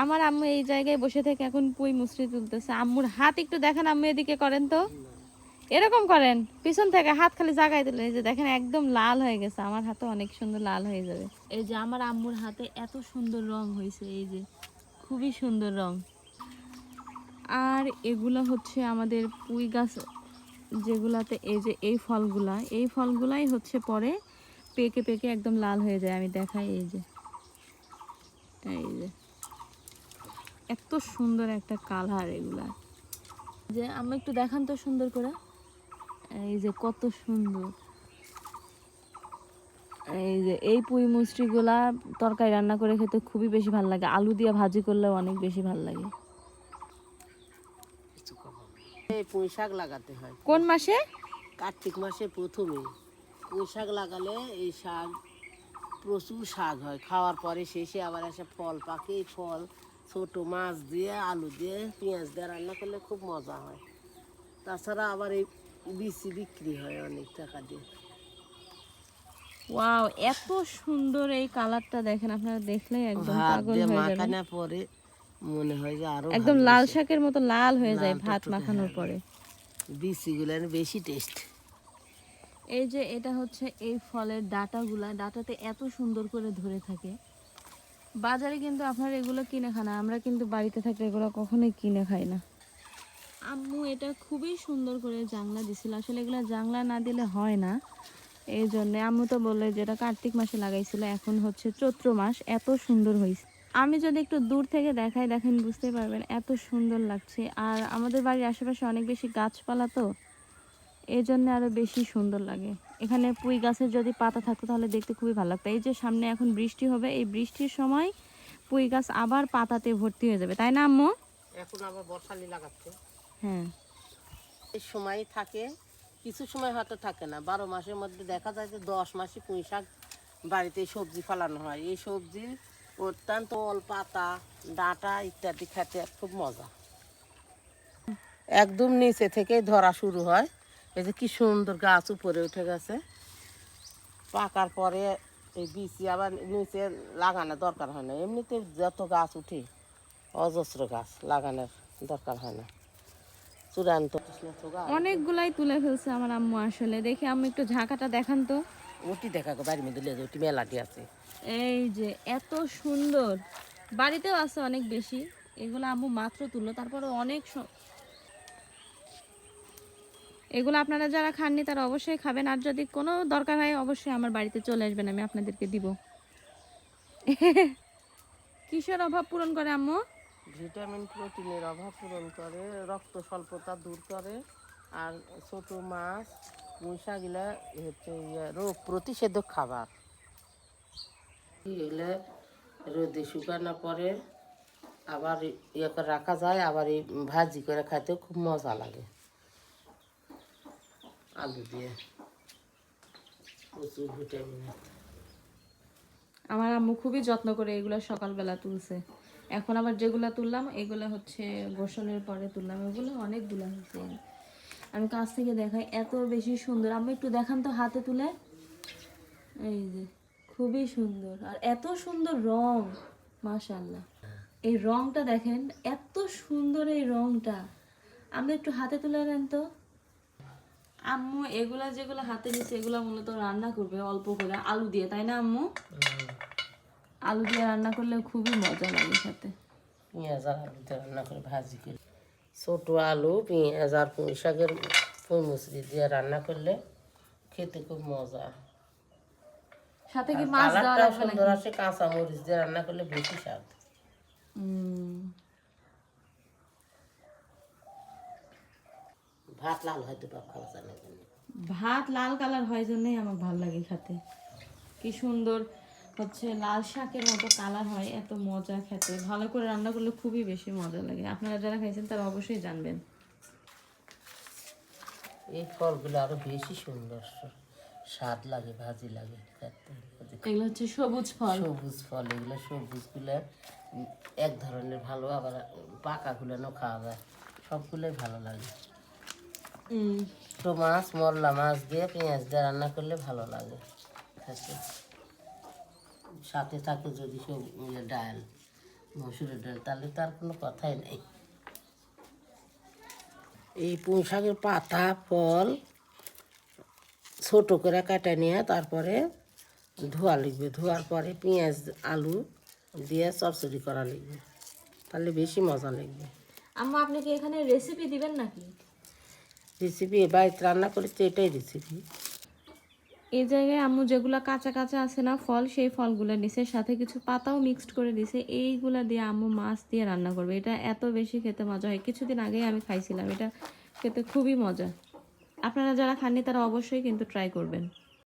আমার আম্মু এই জায়গায় বসে থেকে এখন পুঁই মুচড়ি তুলতেছে। আম্মুর হাত একটু দেখেন আম্মু, এদিকে করেন তো, এরকম করেন পিছন থেকে হাত খালি জাগাই দিলেন। এই যে দেখেন একদম লাল হয়ে গেছে, আমার হাতে অনেক সুন্দর লাল হয়ে যাবে। এই যে আমার আম্মুর হাতে এত সুন্দর রং হয়েছে, এই যে খুবই সুন্দর রং। আর এগুলো হচ্ছে আমাদের পুঁই গাছ, যেগুলাতে এই যে এই ফলগুলাই হচ্ছে পরে পেকে পেকে একদম লাল হয়ে যায়। আমি দেখাই, এই যে এত সুন্দর একটা কালার এগুলা। যে আমি একটু দেখান তো সুন্দর করে, এই যে কত সুন্দর। এই যে এই পুঁই মুচড়িগুলা তরকারি রান্না করে খেতে খুবই বেশি ভালো লাগে, আলু দিয়ে ভাজি করলেও অনেক বেশি ভালো লাগে। এই পুঁই শাক লাগাতে হয় কোন মাসে? কার্তিক মাসে প্রথমে পুঁই শাক লাগালে এই শাক প্রচুর শাক হয়, খাওয়ার পরে শেষে আবার এসে ফল পাকে। এই ফল ছোট মাছ দিয়ে আলু দিয়ে পেঁয়াজ দিয়ে রান্না করলে খুব মজা হয়। তাছাড়া আবার এই বিচি বিক্রি হয় অনেক টাকা দিয়ে। ওয়াও, এত সুন্দর এই কালারটা দেখেন, আপনারা দেখলেই একদম ভাত পাগল দিয়ে হয়ে যাবেন। মাখানোর পরে মনে হয় যে আরো একদম ভালো লাল হয়েছে। শাকের মতো লাল হয়ে যায় লাল ভাত টকটকে, মাখানোর হ্যাঁ, পরে। বিচিগুলো বেশি টেস্ট। এই যে এটা হচ্ছে এই ফলের ডাটাতে এত সুন্দর করে ধরে থাকে। বাজারে কিন্তু আপনারা এগুলো কিনে খান না, আমরা কিন্তু বাড়িতে থাকলে এগুলো কখনোই কিনে খাই না। আম্মু এটা খুবই সুন্দর করে জাংলা দিছিল, আসলে এগুলো জাংলা না দিলে হয় না, এই জন্য আম্মু তো বললে যেটা কার্তিক মাসে লাগাইছিল, এখন হচ্ছে চৈত্র মাস, এত সুন্দর হয়েছে। আমি যদি একটু দূর থেকে দেখাই, দেখেন বুঝতে পারবেন এত সুন্দর লাগছে। আর আমাদের বাড়ির আশেপাশে অনেক বেশি গাছপালা, তো এই জন্য আরো বেশি সুন্দর লাগে। এখানে পুঁই গাছের যদি পাতা থাকতো তাহলে দেখতে খুবই ভালো লাগতো। এই যে সামনে এখন বৃষ্টি হবে, এই বৃষ্টির সময় পুঁই গাছ আবার পাতাতে ভর্তি হয়ে যাবে, তাই না আম্মু? এখন আবার বর্ষালি লাগাচ্ছে, হ্যাঁ। এই সময় থাকে, কিছু সময় হয়তো থাকে না। 12 মাসের মধ্যে দেখা যায় যে 10 মাসে পুঁই শাক বাড়িতে সবজি ফলানো হয়। এই সবজি অত্যন্ত ফল পাতা ডাঁটা ইত্যাদি খেতে খুব মজা। একদম নিচে থেকেই ধরা শুরু হয়। এই যে কি সুন্দর গাছ উপরে উঠে গেছে। পাকার পরে এই বিচি আবার নিচে লাগানোর দরকার হয় না, এমনিতে যত গাছ উঠে অজস্র গাছ লাগানোর দরকার হয় না। চূড়ান্ত অনেকগুলাই তুলে ফেলছে আমার আম্মু। আসলে দেখি আম্মু একটু ঝাঁকাটা দেখান তো। ওটি দেখা গো বাড়ির মধ্যে ওটি মেলাটি আছে। এই যে এত সুন্দর, বাড়িতেও আছে অনেক বেশি। এগুলো আম্মু মাত্র তুললো, তারপরে এগুলো আপনারা যারা খাননি তারা অবশ্যই খাবেন। আর যদি কোনো দরকার হয় অবশ্যই আমার বাড়িতে চলে আসবেন, আমি আপনাদেরকে দিব। কিসের অভাব পূরণ করে আম্মু? ভিটামিন প্রোটিনের অভাব পূরণ করে, রক্ত স্বল্পতা দূর করে। আর ছোট মাছ মশাগুলা হচ্ছে রোগ প্রতিষেধক খাবার। এগুলো রোদে শুকানোর পরে আবার ইয়ে করে রাখা যায়, আবার এই ভাজি করে খাইতেও খুব মজা লাগে আলু দিয়ে, প্রচুর ভিটামিন। আমার আম্মু খুবই যত্ন করে এগুলো সকালবেলা তুলছে। এখন আবার যেগুলা তুললাম এগুলো হচ্ছে গোসলের পরে তুললাম, এগুলো অনেকগুলো হয়েছে। আমি কাছ থেকে দেখাই, এত বেশি সুন্দর। আম্মু একটু দেখান তো হাতে তুলে, এই যে খুবই সুন্দর। আর এত সুন্দর রং, মাশাআল্লাহ। এই রংটা দেখেন, এত সুন্দর এই রংটা। আমি একটু হাতে তুলে নেন তো। আম্মু এগুলা যেগুলো হাতে নিচ্ছে এগুলা মূলত রান্না করবে অল্প করে আলু দিয়ে, তাই না আম্মু? আলু দিয়ে রান্না করলে খুবই মজা লাগে খেতে। পেঁয়াজ আর আলু দিয়ে রান্না করে ভাজি করে, ছোট আলু পেঁয়াজ আর পুঁই শাকের পুঁই মুচড়ি দিয়ে রান্না করলে খেতে খুব মজা। সাথে কি মাছ দেওয়া কালারটাও লাগবে সুন্দর নাকি? আসে, কাঁচা মরিচ দিয়ে রান্না করলে বেশি স্বাদ। ভাত লাল হয়তো বাপ খাওয়া যায় না। ভাত লাল কালার হয় জন্যই আমার ভালো লাগে খেতে। কি সুন্দর হচ্ছে লাল শাকের মতো কালার হয়, এত মজা খেতে। ভালো করে রান্না করলে খুবই বেশি মজা লাগে। আপনারা যারা খাইছেন তারা অবশ্যই জানবেন। এই ফলগুলো আরো বেশি সুন্দর স্বাদ লাগে, ভাজি লাগে খেতে। এগুলো হচ্ছে সবুজ ফল। সবুজ ফল, এগুলো সবুজগুলো এক ধরনের ভালো, আবার পাকাগুলো খাওয়া যায়, সবগুলোই ভালো লাগে। ছোটো মাছ মরলা মাছ দিয়ে পেঁয়াজ দিয়ে রান্না করলে ভালো লাগে খেতে। সাথে থাকে যদি সব ডাল মসুরের ডাল, তাহলে তো আর কোনো কথাই নেই। এই পুঁই শাকের পাতা ফল ছোট করে কাটা নিয়ে তারপরে ধোয়া লিখবে, ধোয়ার পরে পেঁয়াজ আলু দিয়ে চচ্চড়ি করা লিখবে, তাহলে বেশি মজা লাগবে। আম্মা আপনি কি এখানে রেসিপি দিবেন নাকি? রেসিপি বাড়িতে রান্না করেছি, এটাই রেসিপি। এই জায়গায় আম্মু যেগুলো কাঁচা কাঁচা আছে না ফল, সেই ফলগুলো দিছে, সাথে কিছু পাতাও মিক্সড করে দিছে। এইগুলা দিয়ে আম্মু মাছ দিয়ে রান্না করবে। এটা এত বেশি খেতে মজা হয়, কিছুদিন আগেই আমি খাইছিলাম, এটা খেতে খুবই মজা। আপনারা যারা খাননি তারা অবশ্যই কিন্তু ট্রাই করবেন।